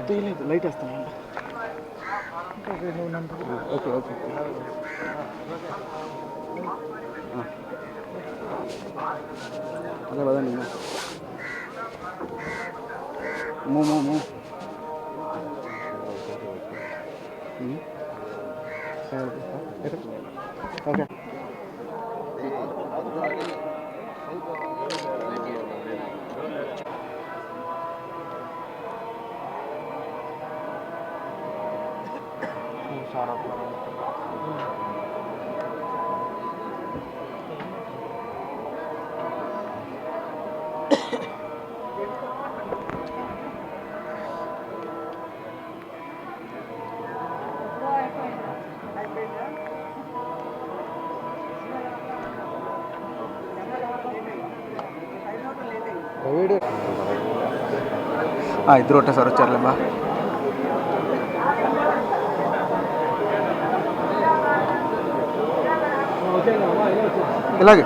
తెలియదు లైట్ వేస్తాను. Okay okay అదే పదండి. మూ మూ మూ ఓకే. ఇద్దరు ఒకటేసారి వచ్చారులేమ్మా. ఇలాగే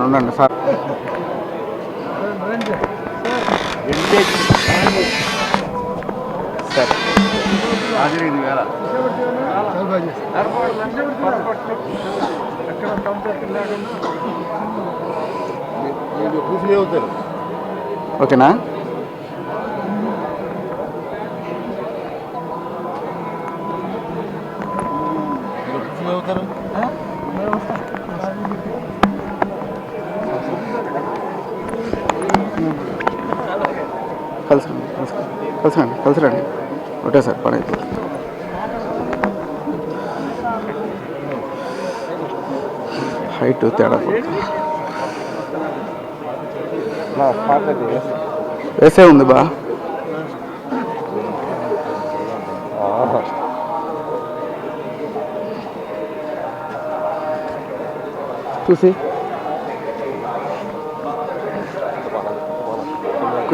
ఉండండి సార్. సార్ హాజరైంది వేళ ఓకేనా? కలిసిరండి ఒకటే సార్ పని అయిపోతుంది. హైట్ తేడా వేసే ఉంది బా. చూసి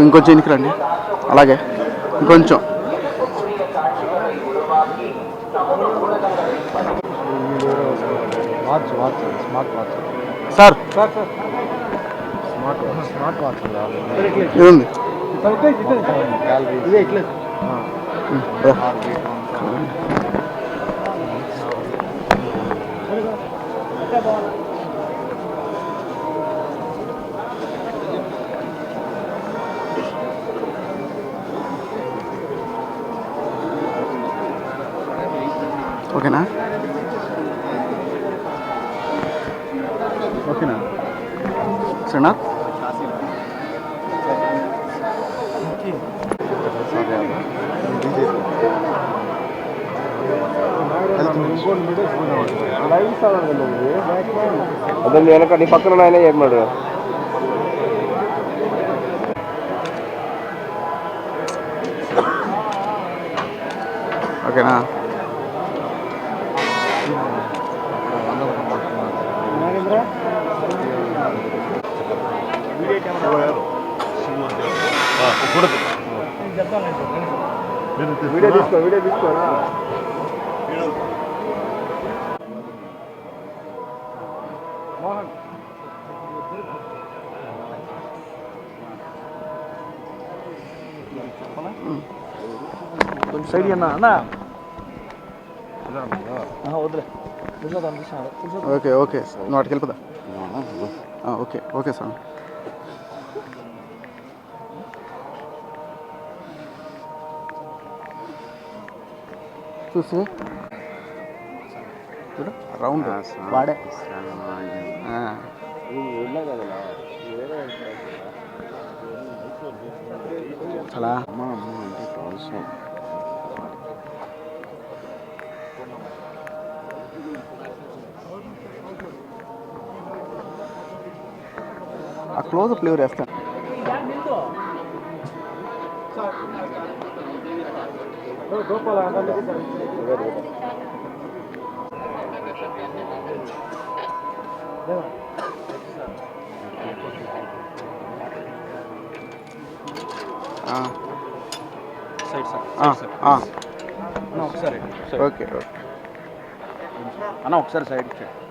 ఇంకొంచెం ఎనికి రండి. అలాగే ఇంకొంచెం సార్ ఇది ఉంది. ఓకేనా? ఓకేనా శ్రీనాథ్? అదే వెనక నీ పక్కన ఆయన చెప్పినాడు. ఓకేనా? వీడియో తీసుకోరా. కొంచెం సైడ్ అన్నా అన్నా. వదిలే. ఓకే ఓకే నువ్వు వాటికి వెళ్ళిపోదా. Okay okay sir. చూసి చూడు రౌండ్ వాడే చాలా ఆ క్లోజప్ ఫ్లేవర్ వేస్తాను. అన్న ఒకసారి ఓకే ఓకే అన్న ఒకసారి సైడ్ ఇచ్చేయండి